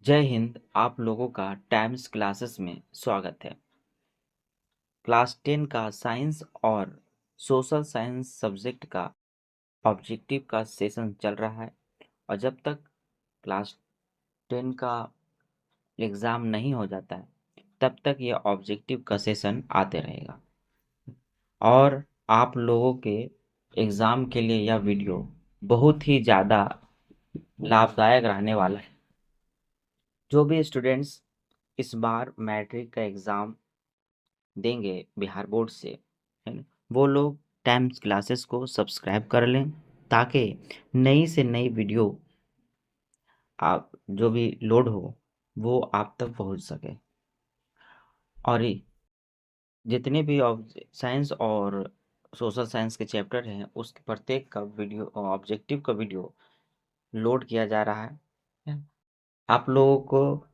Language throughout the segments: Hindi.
जय हिंद। आप लोगों का टाइम्स क्लासेस में स्वागत है। क्लास 10 का साइंस और सोशल साइंस सब्जेक्ट का ऑब्जेक्टिव का सेशन चल रहा है और जब तक क्लास 10 का एग्ज़ाम नहीं हो जाता है तब तक ये ऑब्जेक्टिव का सेशन आते रहेगा और आप लोगों के एग्ज़ाम के लिए यह वीडियो बहुत ही ज़्यादा लाभदायक रहने वाला है। जो भी स्टूडेंट्स इस बार मैट्रिक का एग्ज़ाम देंगे बिहार बोर्ड से, है ना, वो लोग टाइम्स क्लासेस को सब्सक्राइब कर लें ताकि नई से नई वीडियो आप जो भी लोड हो वो आप तक पहुंच सके। और ये जितने भी साइंस और सोशल साइंस के चैप्टर हैं उसके प्रत्येक का वीडियो ऑब्जेक्टिव का वीडियो लोड किया जा रहा है। आप लोगों को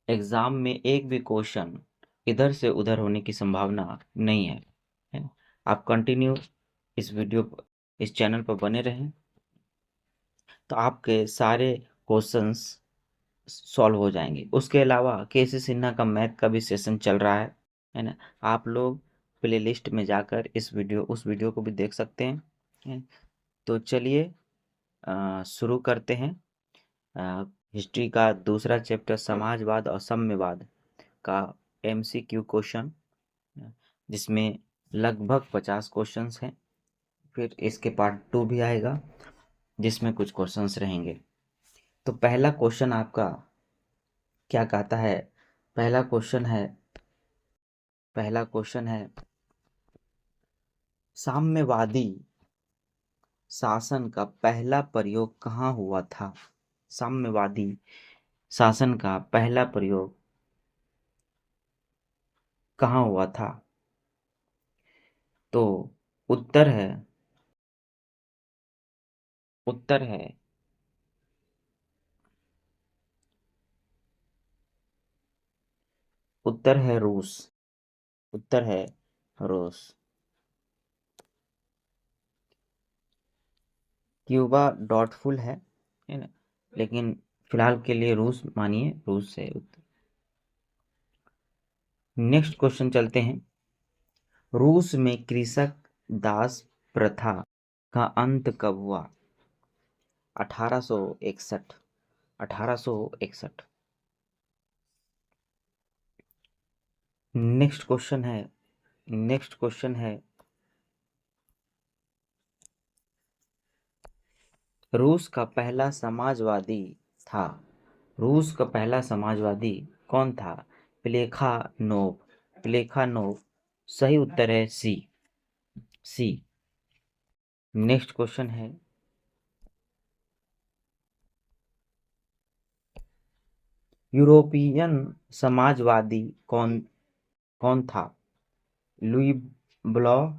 एग्ज़ाम में एक भी क्वेश्चन इधर से उधर होने की संभावना नहीं है ना? आप कंटिन्यू इस इस चैनल पर बने रहें तो आपके सारे क्वेश्चंस सॉल्व हो जाएंगे। उसके अलावा केसी सिन्हा का मैथ का भी सेशन चल रहा है ना। आप लोग प्लेलिस्ट में जाकर उस वीडियो को भी देख सकते हैं। तो चलिए शुरू करते हैं। हिस्ट्री का दूसरा चैप्टर समाजवाद और साम्यवाद का एमसीक्यू क्वेश्चन, जिसमें लगभग 50 क्वेश्चंस हैं। फिर इसके पार्ट 2 भी आएगा जिसमें कुछ क्वेश्चंस रहेंगे। तो पहला क्वेश्चन आपका क्या कहता है? पहला क्वेश्चन है पहला क्वेश्चन है साम्यवादी शासन का पहला प्रयोग कहाँ हुआ था? साम्यवादी शासन का पहला प्रयोग कहाँ हुआ था? तो उत्तर है उत्तर है उत्तर है रूस। उत्तर है रूस। क्यूबा डॉटफुल है ना, लेकिन फिलहाल के लिए रूस मानिए, रूस से उत्तर। नेक्स्ट क्वेश्चन चलते हैं। रूस में कृषक दास प्रथा का अंत कब हुआ? 1861। 1861। नेक्स्ट क्वेश्चन है रूस का पहला समाजवादी था रूस का पहला समाजवादी कौन था? प्लेखानोव। प्लेखानोव। सही उत्तर है सी। सी। नेक्स्ट क्वेश्चन है यूरोपियन समाजवादी कौन कौन था? Louis Blanc,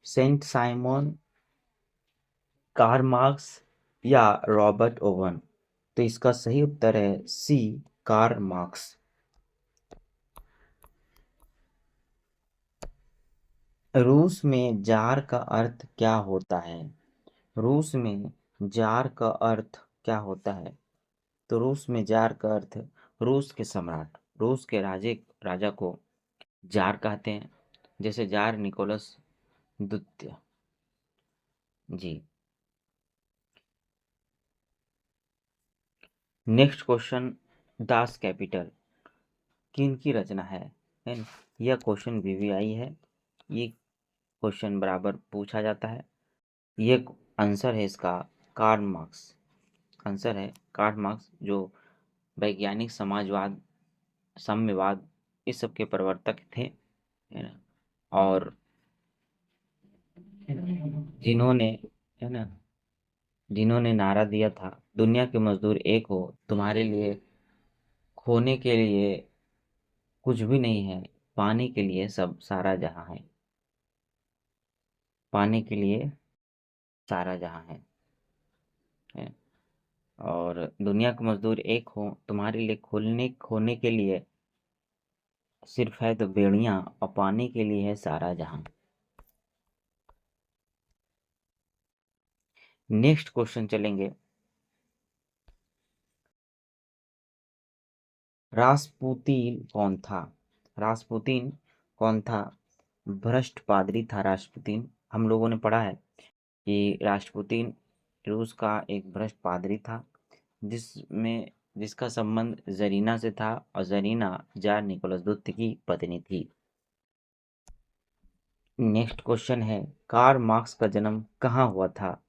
Saint Simon, Karl Marx या रॉबर्ट ओवन? तो इसका सही उत्तर है सी, कार्ल मार्क्स। रूस में जार का अर्थ क्या होता है? रूस में जार का अर्थ क्या होता है? तो रूस में जार का अर्थ रूस के सम्राट, रूस के राजा को जार कहते हैं, जैसे जार निकोलस द्वितीय जी। नेक्स्ट क्वेश्चन, दास कैपिटल किन की रचना है ना? यह क्वेश्चन वीवीआई है। ये क्वेश्चन बराबर पूछा जाता है। ये आंसर है इसका कार्ल मार्क्स। आंसर है कार्ल मार्क्स, जो वैज्ञानिक समाजवाद, साम्यवाद, इस सब के प्रवर्तक थे, है ना। और जिन्होंने है ना जिन्होंने नारा दिया था, दुनिया के मजदूर एक हो, तुम्हारे लिए खोने के लिए कुछ भी नहीं है, पाने के लिए सब सारा जहां है। पाने के लिए सारा जहां है। और दुनिया के मजदूर एक हो, तुम्हारे लिए खोलने खोने के लिए सिर्फ है तो बेड़ियां, और पाने के लिए है सारा जहां। नेक्स्ट क्वेश्चन चलेंगे। रासपुतीन कौन था? रासपुतीन कौन था? भ्रष्ट पादरी था रासपुतीन। हम लोगों ने पढ़ा है कि रासपुतीन रूस का एक भ्रष्ट पादरी था, जिसमें जिसका संबंध जरीना से था, और जरीना जार निकोलस द्वितीय की पत्नी थी। नेक्स्ट क्वेश्चन है, कार्ल मार्क्स का जन्म कहाँ हुआ था?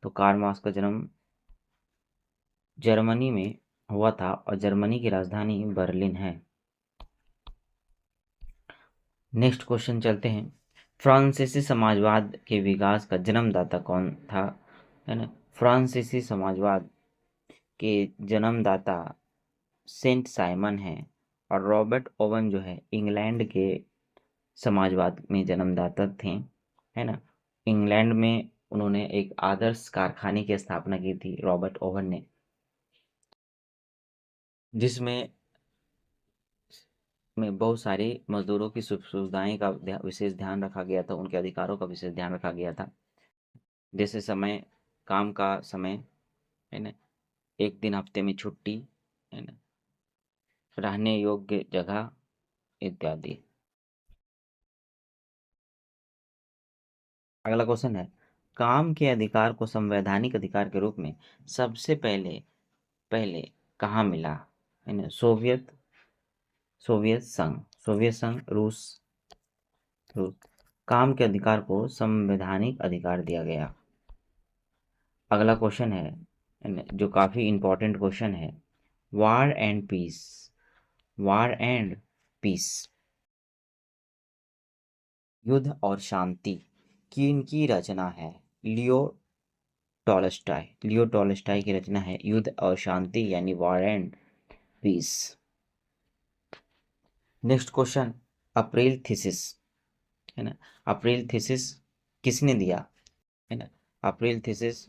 तो कार्ल मार्क्स का जन्म जर्मनी में हुआ था, और जर्मनी की राजधानी बर्लिन है। नेक्स्ट क्वेश्चन चलते हैं, फ्रांसीसी समाजवाद के विकास का जन्मदाता कौन था? है ना, फ्रांसीसी समाजवाद के जन्मदाता सेंट साइमन है, और रॉबर्ट ओवन जो है इंग्लैंड के समाजवाद में जन्मदाता थे। है ना, इंग्लैंड में उन्होंने एक आदर्श कारखाने की स्थापना की थी रॉबर्ट ओवन ने, जिसमें बहुत सारे मजदूरों की सुख सुविधाएं का विशेष ध्यान रखा गया था, उनके अधिकारों का विशेष ध्यान रखा गया था, जैसे समय, काम का समय, है ना, एक दिन हफ्ते में छुट्टी, है ना, रहने योग्य जगह इत्यादि। अगला क्वेश्चन है, काम के अधिकार को संवैधानिक अधिकार के रूप में सबसे पहले पहले कहाँ मिला? है ना, सोवियत संघ, रूस। रूस काम के अधिकार को संवैधानिक अधिकार दिया गया। अगला क्वेश्चन है ना, जो काफी इंपॉर्टेंट क्वेश्चन है, war and peace, war and peace, युद्ध और शांति, किनकी रचना है? लियो टॉलस्टॉय, की रचना है युद्ध और शांति, यानी war and peace. Next question, April thesis, है ना, अप्रैल थीसिस किसने दिया? है ना, अप्रैल थीसिस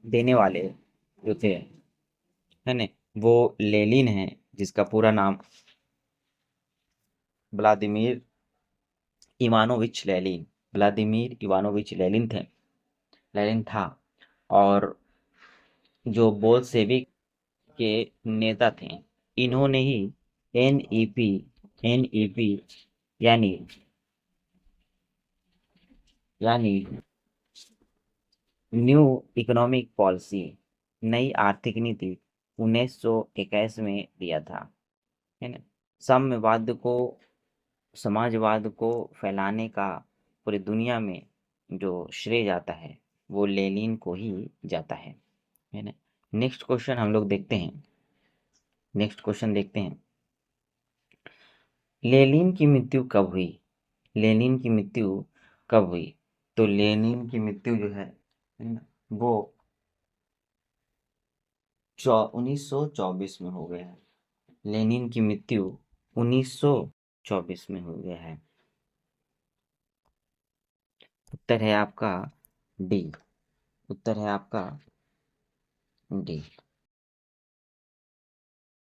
देने वाले जो थे, है ना, वो लेनिन है, जिसका पूरा नाम Vladimir Ivanovich Lenin, Vladimir Ivanovich Lenin थे, लेनिन था। और जो बोल्शेविक के नेता थे, इन्होंने ही एनईपी एनईपी यानी यानी न्यू इकोनॉमिक पॉलिसी, नई आर्थिक नीति 1921 में दिया था। है ना, साम्यवाद को, समाजवाद को फैलाने का पूरी दुनिया में जो श्रेय जाता है, वो लेनिन को ही जाता है ना। नेक्स्ट क्वेश्चन हम लोग देखते हैं, नेक्स्ट क्वेश्चन देखते हैं, लेनिन की मृत्यु कब हुई? लेनिन की मृत्यु कब हुई? तो लेनिन की मृत्यु जो है ना, वो 1924 में हो गया है। लेनिन की मृत्यु 1924 में हो गया है। उत्तर है आपका डी, उत्तर है आपका डी।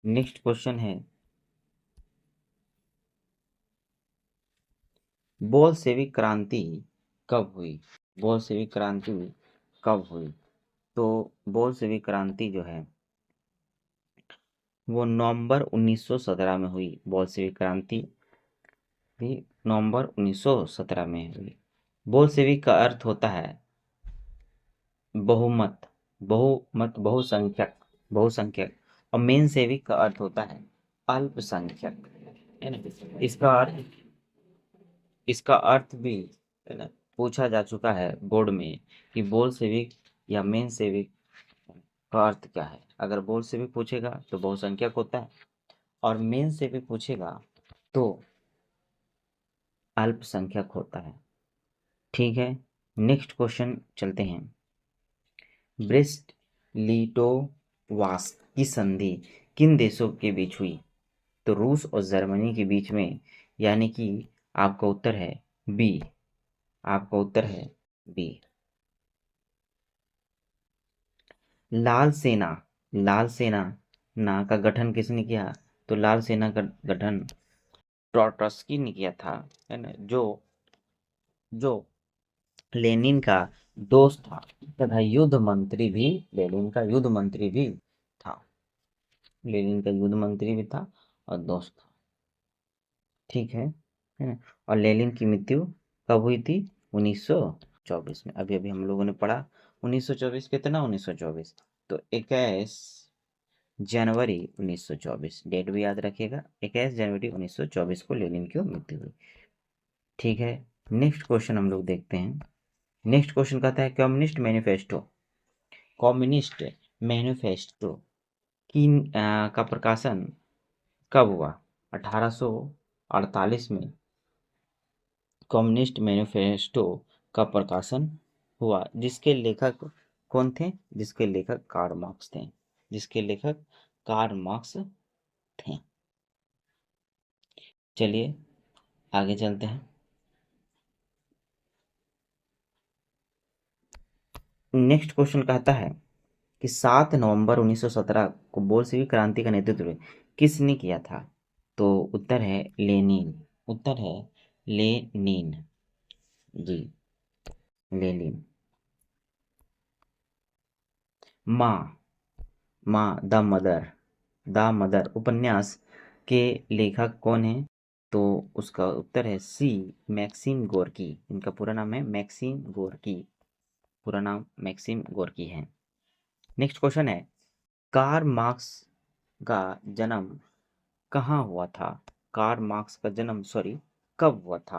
नेक्स्ट क्वेश्चन है, बोल्शेविक क्रांति कब हुई? बोल्शेविक क्रांति कब हुई? तो बोल्शेविक क्रांति जो है वो नवंबर 1917 में हुई। बोल्शेविक क्रांति भी नवंबर 1917 में हुई। बोल्शेविक का अर्थ होता है बहुमत, बहुसंख्यक, और मेन सेविक का अर्थ होता है अल्पसंख्यक, है ना। इसका अर्थ भी, है ना, पूछा जा चुका है बोर्ड में कि बोल्शेविक या मेन सेविक का अर्थ क्या है। अगर बोल्शेविक पूछेगा तो बहुसंख्यक होता है, और मेन सेविक पूछेगा तो अल्पसंख्यक होता है। ठीक है, नेक्स्ट क्वेश्चन चलते हैं, ब्रेस्ट लिटोवास्क की संधि किन देशों के बीच हुई? तो रूस और जर्मनी के बीच में, यानी कि आपका उत्तर है बी, आपका उत्तर है बी। लाल सेना, लाल सेना ना का गठन किसने किया? तो लाल सेना का गठन ट्रॉट्स्की ने किया था, है ना, जो लेनिन का दोस्त था तथा युद्ध मंत्री भी, लेनिन का युद्ध मंत्री भी था। लेनिन का युद्ध मंत्री भी था और दोस्त था। ठीक है ना। और लेनिन की मृत्यु कब हुई थी? 1924 में। अभी अभी हम लोगों ने पढ़ा 1924 कितना 1924, तो 21 जनवरी 1924 डेट भी याद रखिएगा। 21 जनवरी 1924 को लेनिन की मृत्यु हुई। ठीक है, नेक्स्ट क्वेश्चन हम लोग देखते हैं। नेक्स्ट क्वेश्चन कहता है कम्युनिस्ट मैनिफेस्टो की का प्रकाशन कब हुआ? 1848 में कम्युनिस्ट मैनिफेस्टो का प्रकाशन हुआ। जिसके लेखक कौन थे? जिसके लेखक कार्ल मार्क्स थे। जिसके लेखक कार्ल मार्क्स थे। चलिए आगे चलते हैं। नेक्स्ट क्वेश्चन कहता है कि 7 नवंबर 1917 को बोल्शेविक क्रांति का नेतृत्व किसने किया था? तो उत्तर है लेनिन। उत्तर है लेनिन जी, लेनिन। माँ माँ द मदर उपन्यास के लेखक कौन है? तो उसका उत्तर है सी, मैक्सिम गोर्की। इनका पूरा नाम है मैक्सिम गोर्की। पूरा नाम मैक्सिम गोर्की है। नेक्स्ट क्वेश्चन है कार्ल मार्क्स का जन्म कहाँ हुआ था? कार्ल मार्क्स का जन्म कब हुआ था,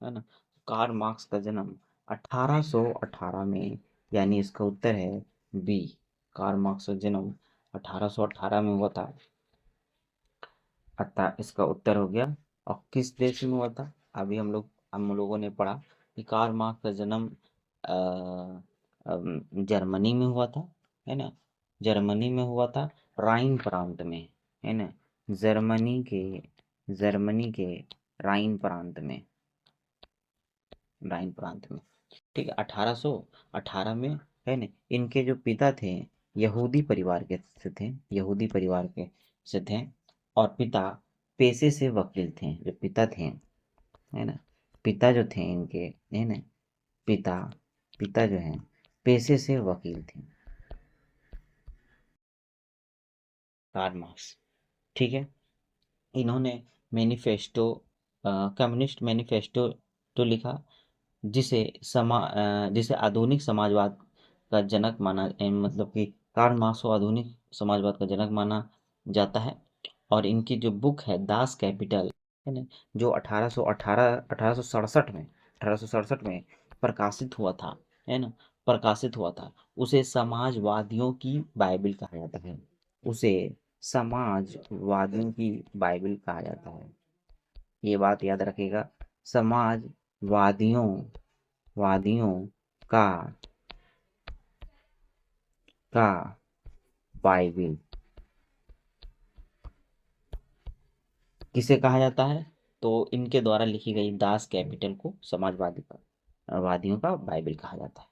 है ना? कार्ल मार्क्स का जन्म 1818 में, यानी इसका उत्तर है बी। कार्ल मार्क्स का जन्म 1818 में हुआ था, अतः इसका उत्तर हो गया। और किस देश में हुआ था? अभी हम लोगों ने पढ़ा कि कार्ल मार्क्स का जन्म जर्मनी में हुआ था, है ना? जर्मनी में हुआ था, राइन प्रांत में, है ना? जर्मनी के राइन प्रांत में, ठीक है। 1818 में, है ना? इनके जो पिता थे यहूदी परिवार के से थे, यहूदी परिवार के से थे। और पिता पेशे से वकील थे। जो पिता थे, है ना, पिता जो थे इनके, है ना, पिता पिता जो हैं पेशे से वकील थे, कार्ल मार्क्स। ठीक है। इन्होंने मैनिफेस्टो कम्युनिस्ट मैनिफेस्टो तो लिखा, जिसे आधुनिक समाजवाद का जनक माना, मतलब कि कार्ल मार्क्स को आधुनिक समाजवाद का जनक माना जाता है। और इनकी जो बुक है दास कैपिटल, है ना, जो 1867 में प्रकाशित हुआ था, है ना, प्रकाशित हुआ था, उसे समाजवादियों की बाइबिल कहा जाता है। उसे समाजवादियों की बाइबिल कहा जाता है। ये बात याद रखिएगा। समाजवादियों वादियों का का बाइबिल किसे कहा जाता है? तो इनके द्वारा लिखी गई दास कैपिटल को वादियों का बाइबिल कहा जाता है।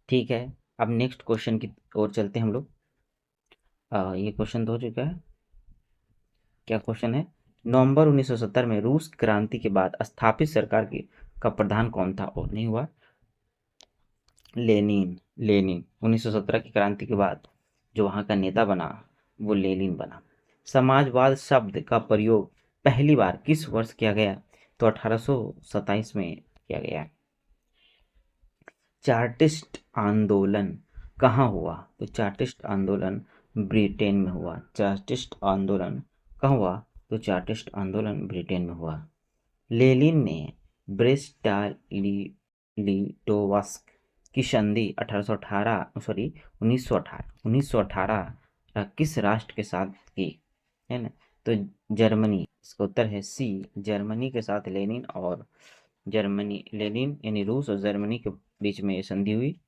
ठीक है। अब नेक्स्ट क्वेश्चन की ओर चलते हैं हम लोग। ये क्वेश्चन तो हो चुका है। क्या क्वेश्चन है? नवंबर 1970 में रूस क्रांति के बाद स्थापित सरकार की का प्रधान कौन था? और नहीं हुआ लेनिन। लेनिन 1917 की क्रांति के बाद जो वहाँ का नेता बना वो लेनिन बना। समाजवाद शब्द का प्रयोग पहली बार किस वर्ष किया गया? तो 1827 में किया गया। चार्टिस्ट आंदोलन कहाँ हुआ? तो चार्टिस्ट आंदोलन ब्रिटेन में हुआ। चार्टिस्ट आंदोलन कहाँ हुआ? तो चार्टिस्ट आंदोलन ब्रिटेन में हुआ। लेनिन ने ब्रेस्ट-लिटोव्स्क की संधि 1918 किस राष्ट्र के साथ की? है ना? तो जर्मनी। इसका उत्तर है सी, जर्मनी के साथ लेनिन यानी रूस और जर्मनी के बीच में ये संधि हुई,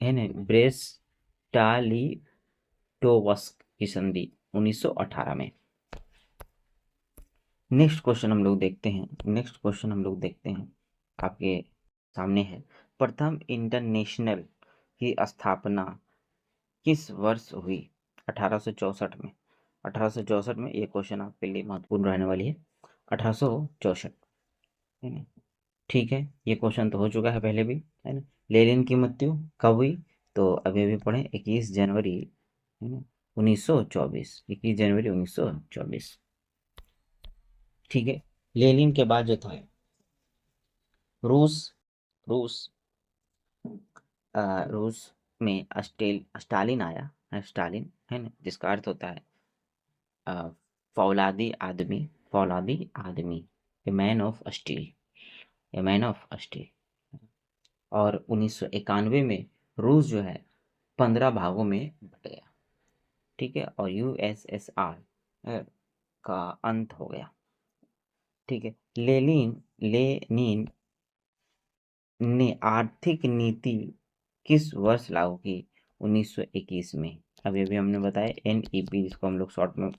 है ना, ब्रेस्ट-लिटोव्स्क की संधि 1918 में। नेक्स्ट क्वेश्चन हम लोग देखते हैं। आपके सामने है, प्रथम इंटरनेशनल की स्थापना किस वर्ष हुई? 1864 में। 1864 में। ये क्वेश्चन आपके लिए महत्वपूर्ण रहने वाली है। 1864, है ना? ठीक है, ये क्वेश्चन तो हो चुका है पहले भी, है ना? लेनिन की मृत्यु कब हुई? तो अभी अभी पढ़े 21 जनवरी, है ना, 1924, 21 जनवरी 1924। ठीक है। लेनिन के बाद जो था रूस रूस रूस में स्टालिन आया। स्टालिन है ना, जिसका अर्थ होता है अ, फौलादी आदमी। फौलादी आदमी, a man of steel. A man of steel. और 1991 में रूस जो है 15 भागों में बट गया। ठीक है। और यूएसएसआर का अंत हो गया। ठीक है। लेनिन ने आर्थिक नीति किस वर्ष लागू की? 1921 में। अभी अभी हमने बताया एनईपी, जिसको हम लोग शॉर्ट में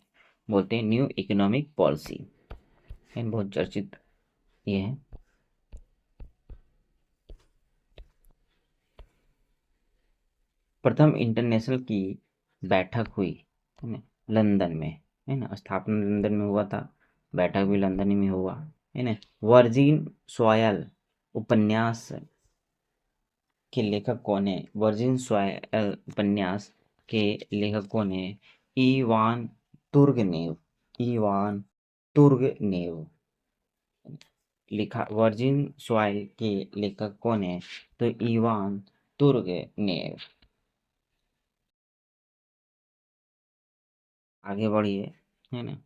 बोलते हैं न्यू इकोनॉमिक पॉलिसी। बहुत चर्चित ये है। प्रथम इंटरनेशनल की बैठक हुई है ना लंदन में, है ना। स्थापना लंदन में हुआ था, बैठक भी लंदन ही में हुआ, है ना। वर्जिन सॉयल उपन्यास के लेखक कौन है? वर्जिन सॉयल उपन्यास के लेखक कौन है? Ivan Turgenev. Ivan Turgenev. लिखा वर्जिन सॉइल के लेखक कौन है? तो इवान तुर्गनेव। आगे बढ़िए, है ना।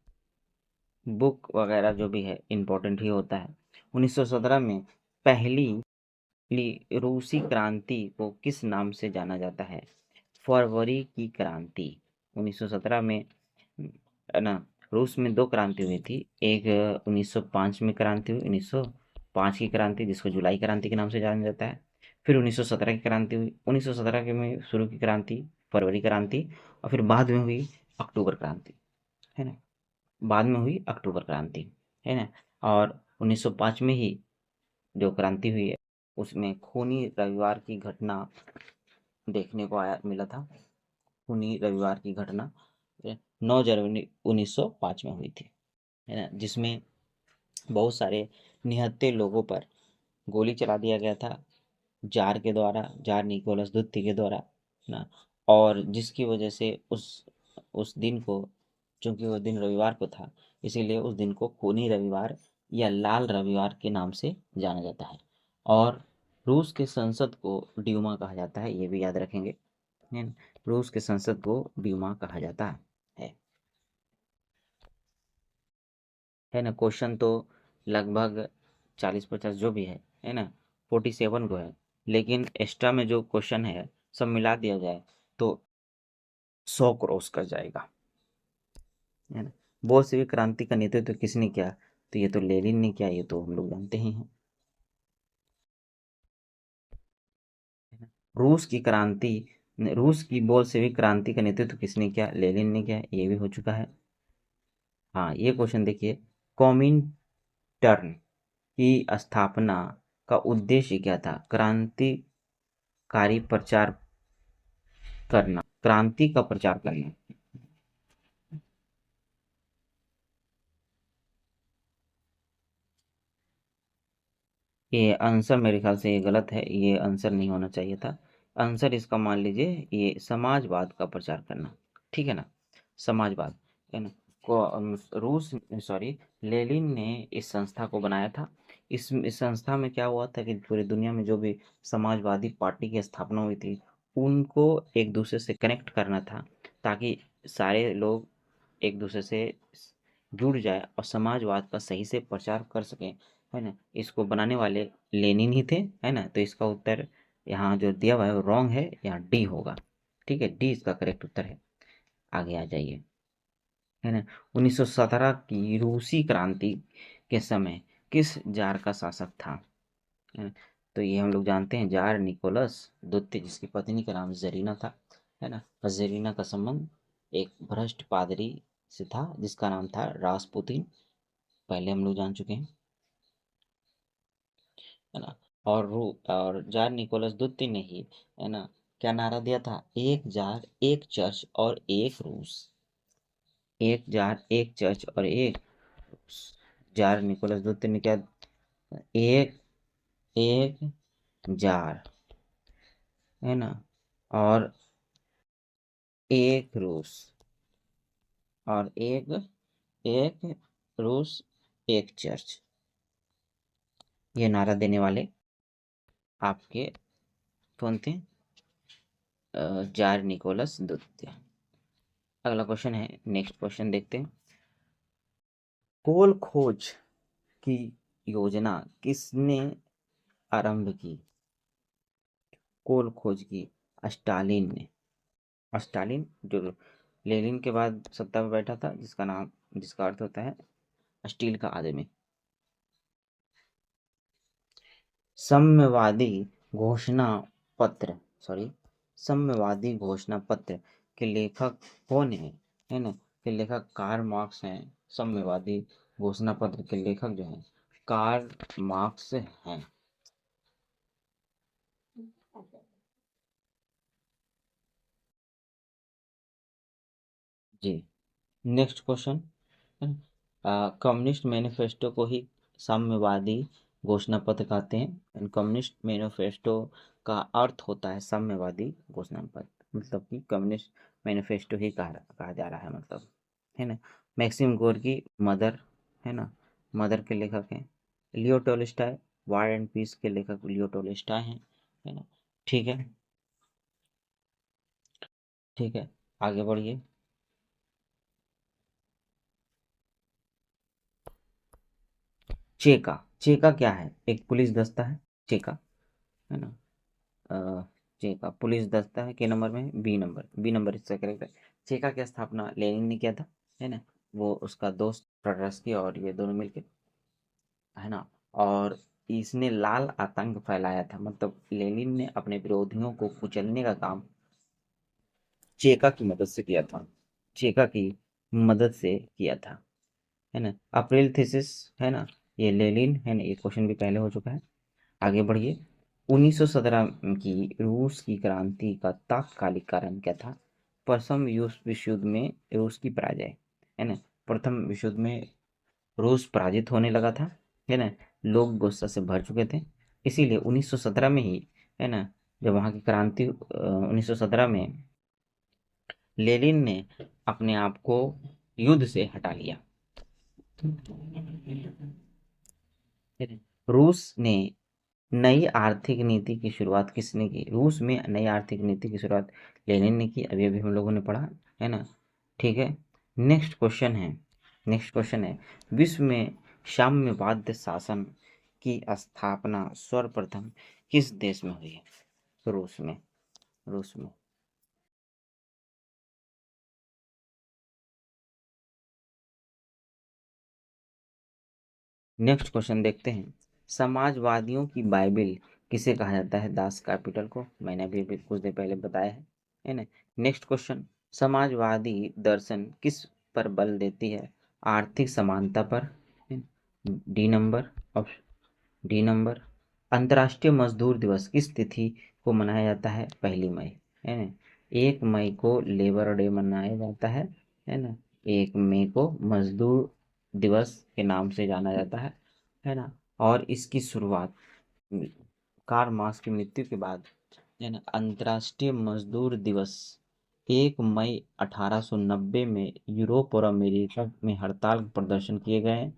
बुक वगैरह जो भी है इम्पोर्टेंट ही होता है। 1917 में पहली रूसी क्रांति को किस नाम से जाना जाता है? फरवरी की क्रांति। 1917 में है ना, रूस में दो क्रांति हुई थी। एक 1905 में क्रांति हुई, 1905 की क्रांति, जिसको जुलाई क्रांति के नाम से जाना जाता है। फिर 1917 की क्रांति हुई। 1917 के में शुरू की क्रांति फरवरी क्रांति, और फिर बाद में हुई अक्टूबर क्रांति, है ना। बाद में हुई अक्टूबर क्रांति, है ना। और 1905 में ही जो क्रांति हुई है उसमें खूनी रविवार की घटना देखने को आया मिला था। खूनी रविवार की घटना 9 जनवरी 1905 में हुई थी, है ना, जिसमें बहुत सारे निहत्थे लोगों पर गोली चला दिया गया था जार के द्वारा, जार निकोलस द्वितीय के द्वारा, ना। और जिसकी वजह से उस दिन को, चूंकि वो दिन रविवार को था, इसीलिए उस दिन को खूनी रविवार या लाल रविवार के नाम से जाना जाता है। और रूस के संसद को ड्यूमा कहा जाता है, ये भी याद रखेंगे, है ना। रूस के संसद को ड्यूमा कहा जाता है। है ना। क्वेश्चन तो लगभग 40-50 जो भी है ना, 47 को है। लेकिन एक्स्ट्रा में जो क्वेश्चन है सब मिला दिया जाए तो 100 क्रॉस कर जाएगा, है ना। बोल्शेविक क्रांति का नेतृत्व किसने किया? तो ये तो लेनिन ने किया, ये तो हम लोग जानते ही हैं, है ना। रूस की बोल्शेविक क्रांति का नेतृत्व किसने किया? लेनिन ने किया, ये भी हो चुका है। हाँ, ये क्वेश्चन देखिए, कॉमिनटर्न की स्थापना का उद्देश्य क्या था? क्रांतिकारी प्रचार करना, क्रांति का प्रचार करना। ये आंसर मेरे ख्याल से ये गलत है, ये आंसर नहीं होना चाहिए था। आंसर इसका मान लीजिए ये समाजवाद का प्रचार करना, ठीक है ना। समाजवाद, है ना। रूस सॉरी लेनिन ने इस संस्था को बनाया था। इस संस्था में क्या हुआ था कि पूरी दुनिया में जो भी समाजवादी पार्टी की स्थापना हुई थी उनको एक दूसरे से कनेक्ट करना था, ताकि सारे लोग एक दूसरे से जुड़ जाए और समाजवाद का सही से प्रचार कर सकें, है ना। इसको बनाने वाले लेनिन ही थे, है ना। तो इसका उत्तर यहाँ जो दिया हुआ है वो रॉन्ग है, यहाँ डी होगा। ठीक है, डी इसका करेक्ट उत्तर है। आगे आ जाइए, है ना। 1917 की रूसी क्रांति के समय किस जार का शासक था? है ना? तो ये हम लोग जानते हैं, जार निकोलस द्वितीय, जिसकी पत्नी का नाम जरीना था, है ना। और जरीना का संबंध एक भ्रष्ट पादरी से था जिसका नाम था रासपुतिन, पहले हम लोग जान चुके हैं, है ना। और जार निकोलस द्वितीय ने ही, है ना, क्या नारा दिया था? एक जार, एक चर्च और एक रूस। एक जार, एक चर्च और एक रूस। जार निकोलस द्वितीय ने क्या? एक एक जार, है ना, और एक रूस। और एक एक रूस एक चर्च, ये नारा देने वाले आपके कौन थे? जार निकोलस द्वितीय। अगला क्वेश्चन है, नेक्स्ट क्वेश्चन देखते हैं। कोल खोज की योजना किसने आरंभ की? कोल खोज की स्टालिन ने। स्टालिन जो लेनिन के बाद सत्ता पर बैठा था, जिसका अर्थ होता है स्टील का आदमी। साम्यवादी घोषणा पत्र, सॉरी, साम्यवादी घोषणा पत्र के लेखक कौन है ना? के लेखक कार्ल मार्क्स हैं। साम्यवादी घोषणा पत्र के लेखक जो हैं कार्ल मार्क्स हैं। जी, नेक्स्ट क्वेश्चन। कम्युनिस्ट मैनिफेस्टो को ही साम्यवादी घोषणा पत्र कहते हैं। कम्युनिस्ट मैनिफेस्टो का अर्थ होता है साम्यवादी घोषणा पत्र, मतलब कि कम्युनिस्ट मैनिफेस्टो ही कहा जा रहा है, मतलब, है ना? मैक्सिम गोर्की मदर, है ना, मदर के लेखक हैं। Leo Tolstoy war and peace के लेखक लियो टोल्स्टॉय हैं, है ना? ठीक है, ठीक है, आगे बढ़िए। चेका, चेका क्या है? एक पुलिस दस्ता है चेका, है ना? अ, चेका पुलिस दस्ता है, के नंबर में है? बी नंबर इसका करेक्ट है। चेका की स्थापना लेनिन ने किया था, है ना? वो उसका दोस्त ट्रोट्स्की और ये दोनों मिलके, है ना? और इसने लाल आतंक फैलाया था, मतलब लेनिन ने अपने विरोधियों को कुचलने का काम चेका की मदद से किया था, चेका की मदद से किया था, है ना? अप्रैल थीसिस, है ना, ये लेनिन, है ना? ये क्वेश्चन भी पहले हो चुका है। आगे बढ़िए। 1917 की रूस की क्रांति का तात्कालिक कारण क्या था? प्रथम विश्व युद्ध में रूस की पराजय, है ना? प्रथम विश्व युद्ध में रूस पराजित होने लगा था, है ना? लोग गुस्सा से भर चुके थे, इसीलिए 1917 में ही, है ना, जब वहाँ की क्रांति 1917 में लेनिन ने अपने आप को युद्ध से हटा लिया। रूस ने नई आर्थिक नीति की शुरुआत किसने की? रूस में नई आर्थिक नीति की शुरुआत लेनिन ने की, अभी अभी हम लोगों ने पढ़ा, है ना? ठीक है, नेक्स्ट क्वेश्चन है, नेक्स्ट क्वेश्चन है, विश्व में साम्यवाद शासन की स्थापना सर्वप्रथम किस देश में हुई है? रूस में, रूस में। नेक्स्ट क्वेश्चन देखते हैं। समाजवादियों की बाइबिल किसे कहा जाता है? दास कैपिटल को, मैंने अभी कुछ देर पहले बताया है ना? नेक्स्ट क्वेश्चन, समाजवादी दर्शन किस पर बल देती है? आर्थिक समानता पर, D number, option D number. अंतर्राष्ट्रीय मजदूर दिवस किस तिथि को मनाया जाता है? 1 मई, है ना? 1 मई को लेबर डे मनाया जाता है ना? 1 मई को मजदूर दिवस के नाम से जाना जाता है ना? और इसकी शुरुआत कार्ल मार्क्स की मृत्यु के बाद, है ना, अंतर्राष्ट्रीय मजदूर दिवस 1 मई 1890 में यूरोप और अमेरिका में हड़ताल प्रदर्शन किए गए हैं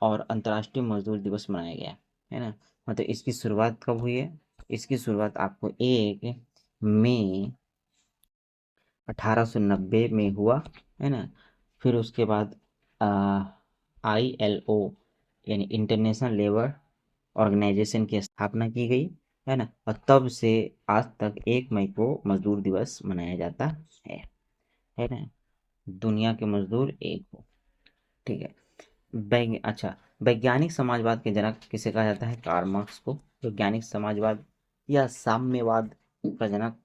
और अंतर्राष्ट्रीय मजदूर दिवस मनाया गया, है ना? मतलब इसकी शुरुआत कब हुई है? इसकी शुरुआत आपको 1 मई 1890 में हुआ, है ना? फिर उसके बाद ILO यानी इंटरनेशनल लेबर ऑर्गेनाइजेशन की स्थापना की गई, है ना? और तब से आज तक 1 मई को मजदूर दिवस मनाया जाता है है ना? दुनिया के मजदूर एक हो, ठीक है। अच्छा, वैज्ञानिक समाजवाद के जनक किसे कहा जाता है? कार्ल मार्क्स को वैज्ञानिक समाजवाद या साम्यवाद का जनक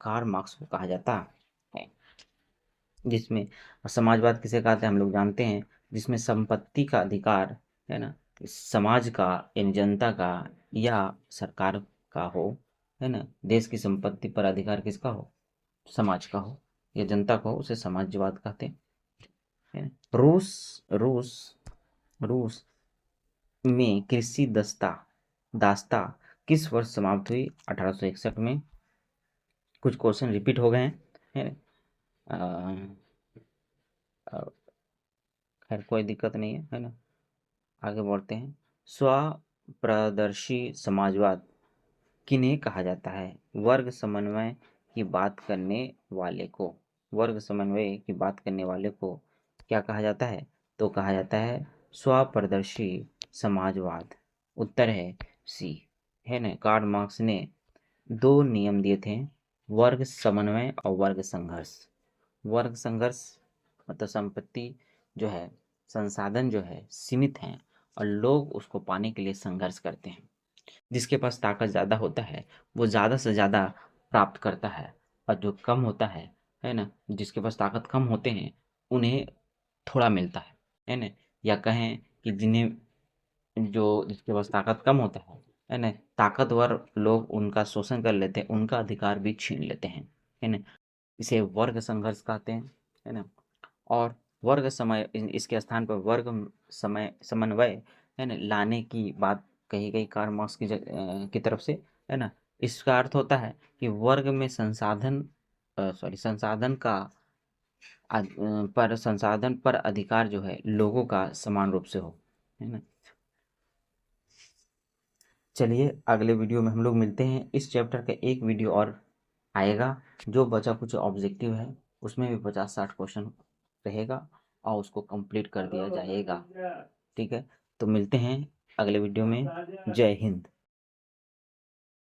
कार्ल मार्क्स को कहा जाता है। जिसमें समाजवाद किसे कहते हैं हम लोग जानते हैं, जिसमें संपत्ति का अधिकार, है ना, समाज का यानी जनता का या सरकार का हो, है ना? देश की संपत्ति पर अधिकार किसका हो? समाज का हो या जनता का हो, उसे समाजवाद कहते हैं, है ना? रूस रूस रूस में कृषि दास्ता किस वर्ष समाप्त हुई? 1861 में। कुछ क्वेश्चन रिपीट हो गए हैं, है ना? खैर कोई दिक्कत नहीं है ना। आगे बढ़ते हैं। स्वप्रदर्शी समाजवाद किन्हें कहा जाता है? वर्ग समन्वय की बात करने वाले को, वर्ग समन्वय की बात करने वाले को क्या कहा जाता है? तो कहा जाता है स्वप्रदर्शी समाजवाद। उत्तर है सी, है ना। कार्ल मार्क्स ने दो नियम दिए थे, वर्ग समन्वय और वर्ग संघर्ष। वर्ग संघर्ष मतलब संपत्ति जो है, संसाधन जो है सीमित हैं और लोग उसको पाने के लिए संघर्ष करते हैं। जिसके पास ताकत ज़्यादा होता है वो ज़्यादा से ज़्यादा प्राप्त करता है, और जो कम होता है ना, जिसके पास ताकत कम होते हैं उन्हें थोड़ा मिलता है ना। या कहें कि जिन्हें जो जिसके पास ताकत कम होता है ना, ताकतवर लोग उनका शोषण कर लेते हैं, उनका अधिकार भी छीन लेते हैं, है ना। इसे वर्ग संघर्ष कहते हैं, है ना। और वर्ग समय इसके स्थान पर वर्ग समय समन्वय है ना लाने की बात कही गई कार्ल मार्क्स की तरफ से, है ना। इसका अर्थ होता है कि वर्ग में संसाधन पर अधिकार जो है लोगों का समान रूप से हो, है ना। चलिए अगले वीडियो में हम लोग मिलते हैं। इस चैप्टर का एक वीडियो और आएगा, जो बचा कुछ ऑब्जेक्टिव है उसमें भी 50-60 क्वेश्चन रहेगा और उसको कंप्लीट कर दिया जाएगा। ठीक है, तो मिलते हैं अगले वीडियो में। जय हिंद।